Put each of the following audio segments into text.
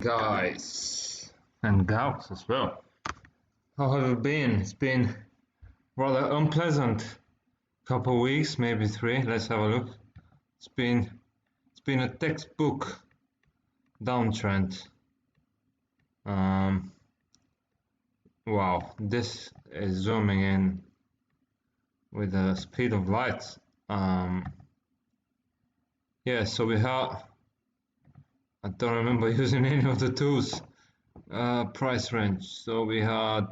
Guys and gals as well. How have you been? It's been rather unpleasant couple of weeks, maybe three. Let's have a look. It's been a textbook downtrend. Um, wow, this is zooming in with the speed of light. Um, yeah, so we have. I don't remember using any of the tools. Price range. So we had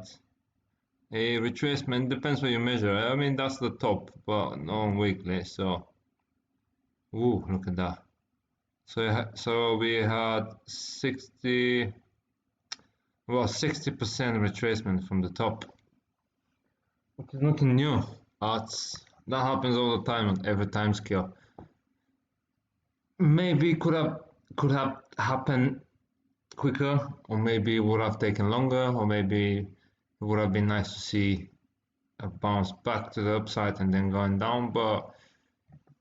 a retracement, depends what you measure. I mean, that's the top, but not weekly. So, ooh, look at that. So we had 60%, well, 60% retracement from the top, which is nothing new. That happens all the time on every time scale. Maybe could have happened quicker, or maybe it would have taken longer, or maybe it would have been nice to see a bounce back to the upside and then going down, but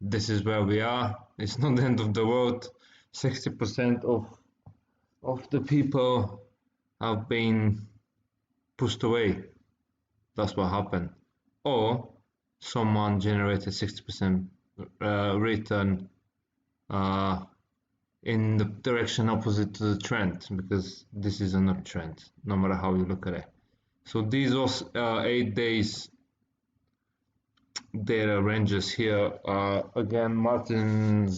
this is where we are. It's not the end of the world. 60% of the people have been pushed away. That's what happened. Or someone generated 60% return in the direction opposite to the trend, because this is an uptrend, no matter how you look at it. So these was 8 days data ranges here. Again, Martin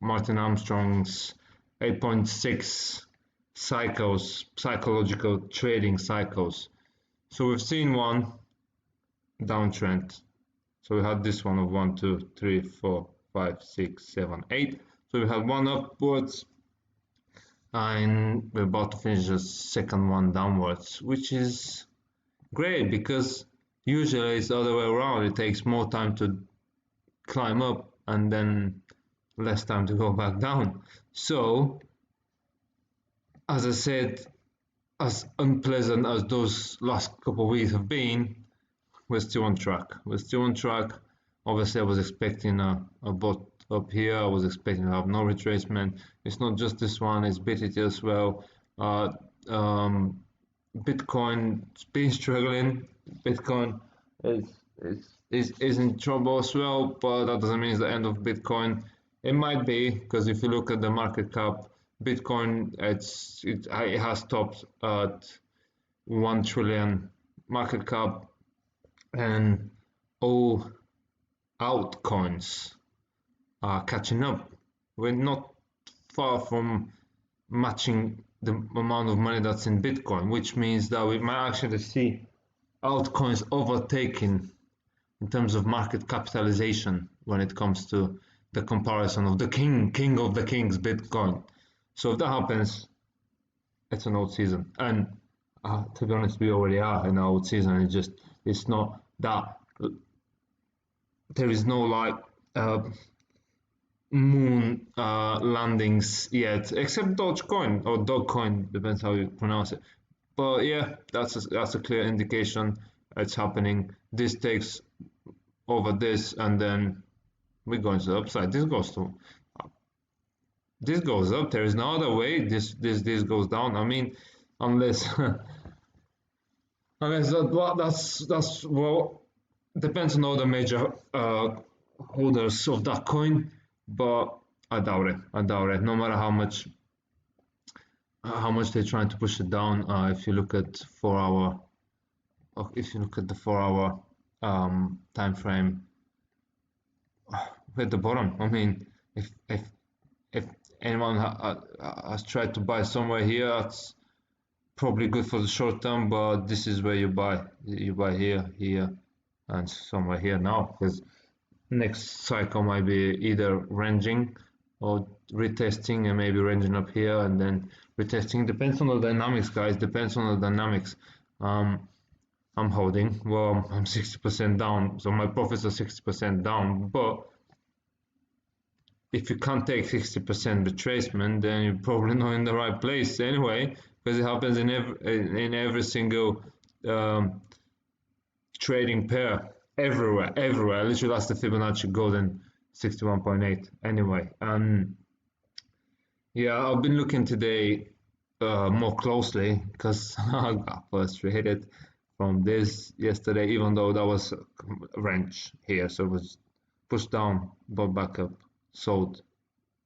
Armstrong's 8.6 psychological trading cycles. So we've seen one downtrend. So we had this one of 1, 2, 3, 4, 5, 6, 7, 8. So we had one upwards, and we're about to finish the second one downwards, which is great because usually it's the other way around. It takes more time to climb up and then less time to go back down. So, as I said, as unpleasant as those last couple of weeks have been, we're still on track. Obviously, I was expecting a bot up here. I was expecting to have no retracement. It's not just this one, it's BTT as well. Bitcoin's been struggling. Bitcoin is in trouble as well, but that doesn't mean it's the end of Bitcoin. It might be, because if you look at the market cap, Bitcoin it has topped at 1 trillion market cap, and all altcoins are catching up. We're not far from matching the amount of money that's in Bitcoin, which means that we might actually see altcoins overtaking in terms of market capitalization when it comes to the comparison of the king of the kings, Bitcoin. So if that happens, it's an old season. And to be honest, we already are in an old season. It's not that there is no like moon landings yet, except Dogecoin or Dogecoin, depends how you pronounce it. But yeah, that's a clear indication it's happening. This takes over this, and then we go into the upside. This goes up. There is no other way. This goes down. I mean, unless that's well, depends on all the major holders of that coin, but I doubt it. No matter how much they're trying to push it down. If you look at 4 hour, if you look at the 4 hour time frame, we're at the bottom. I mean, if anyone has tried to buy somewhere here, it's probably good for the short term, but this is where you buy. You buy here, and somewhere here now, because next cycle might be either ranging or retesting, and maybe ranging up here and then retesting. Depends on the dynamics, guys. Depends on the dynamics. I'm holding. Well, I'm 60% down, so my profits are 60% down. But if you can't take 60% retracement, then you're probably not in the right place anyway, because it happens in every single trading pair, everywhere. Literally, that's the Fibonacci golden 61.8. Anyway, yeah, I've been looking today more closely because I got frustrated from this yesterday, even though that was a wrench here, so it was pushed down, bought back up, sold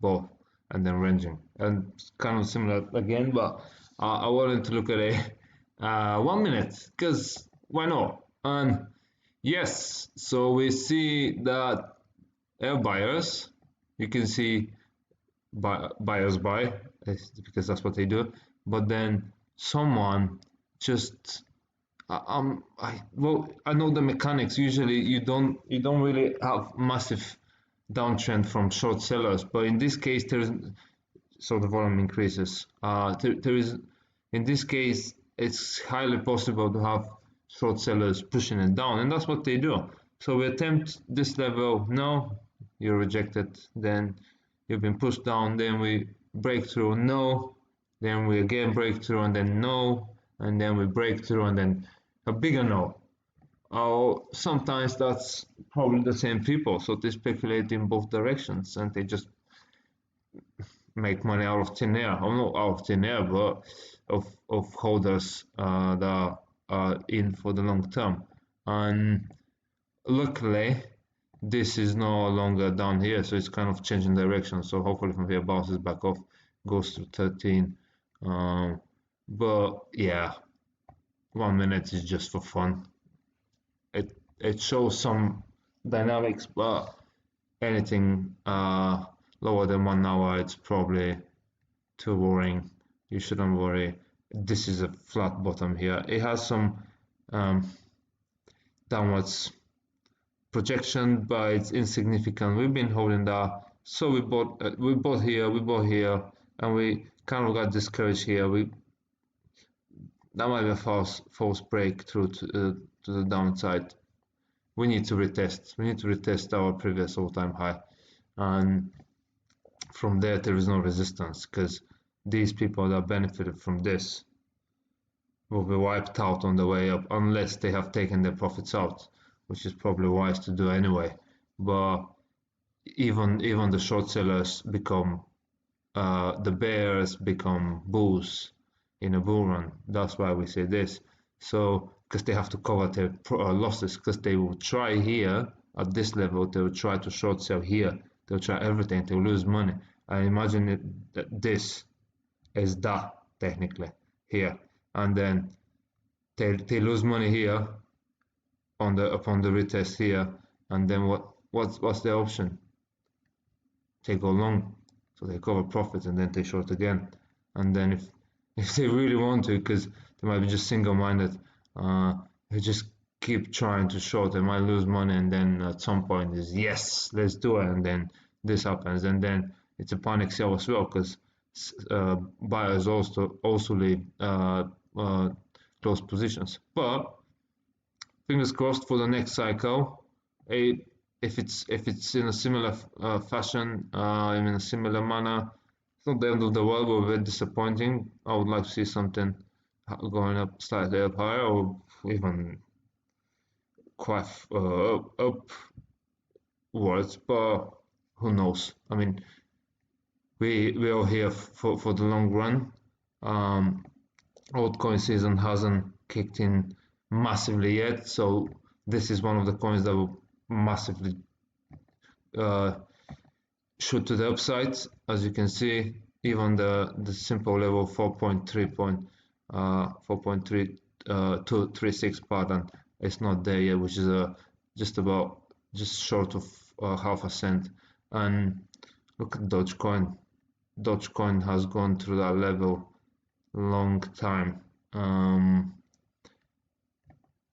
both, and then ranging, and it's kind of similar again, but I wanted to look at a 1 minute because why not? And yes, so we see that air buyers, you can see buyers buy because that's what they do, but then someone just I know the mechanics. Usually, you don't really have massive downtrend from short sellers, but in this case, there's so the volume increases. There is in this case, it's highly possible to have short sellers pushing it down, and that's what they do. So we attempt this level. No, you're rejected. Then you've been pushed down. Then we break through. No. Then we again break through, and then no, and then we break through, and then a bigger no. Or sometimes that's probably the same people, so they speculate in both directions, and they just make money out of thin air. Or not out of thin air, but of holders that are in for the long term. And luckily, this is no longer down here, so it's kind of changing direction. So hopefully from here bounces back off, goes to 13. But yeah, 1 minute is just for fun. It shows some dynamics, but anything lower than 1 hour, it's probably too boring. You shouldn't worry. This is a flat bottom here. It has some downwards projection, but it's insignificant. We've been holding that, so we bought here, and we kind of got discouraged here. That might be a false break through to the downside. We need to retest our previous all-time high, and from there is no resistance, because these people that benefited from this will be wiped out on the way up unless they have taken their profits out, which is probably wise to do anyway. But even the short sellers become the bears become bulls in a bull run. That's why we say this. So because they have to cover their losses, because they will try here at this level, they will try to short sell here, they'll try everything, they'll lose money. I imagine that this is that technically here, and then they lose money here upon the retest here, and then what's the option? They go long, so they cover profits, and then they short again, and then if they really want to, because they might be just single-minded, they just keep trying to short. They might lose money, and then at some point is yes, let's do it, and then this happens, and then it's a panic sell as well, because buyers also leave close positions. But fingers crossed for the next cycle. If it's in a similar fashion, in a similar manner, it's not the end of the world, but very disappointing. I would like to see something going up slightly up higher, or even quite upwards, but who knows? I mean, we are here for the long run. Altcoin season hasn't kicked in massively yet, so this is one of the coins that will massively shoot to the upside. As you can see, even the simple level 4.236 pattern is not there yet, which is just short of half a cent. And look at Dogecoin. Dogecoin has gone through that level long time.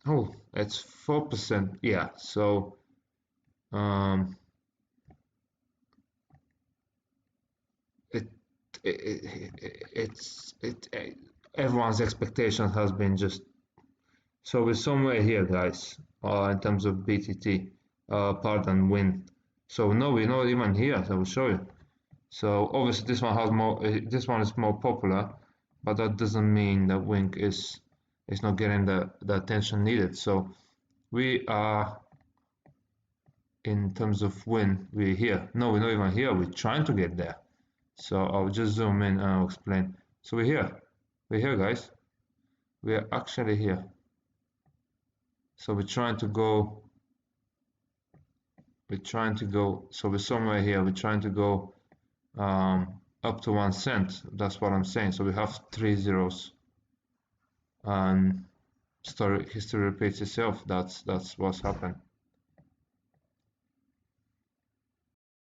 Oh, it's 4%. Yeah, so everyone's expectation has been just, so we're somewhere here, guys, in terms of BTT, pardon, win. So no, we're not even here. So I will show you. So obviously this one has more. This one is more popular, but that doesn't mean that Wink is not getting the attention needed. So we are, in terms of win, we're here. No, we're not even here. We're trying to get there. So I'll just zoom in and I'll explain. So we're here. We're here, guys. We are actually here. So so we're somewhere here. We're trying to go up to 1 cent. That's what I'm saying. So we have 3 zeros, and history repeats itself. That's what's happened.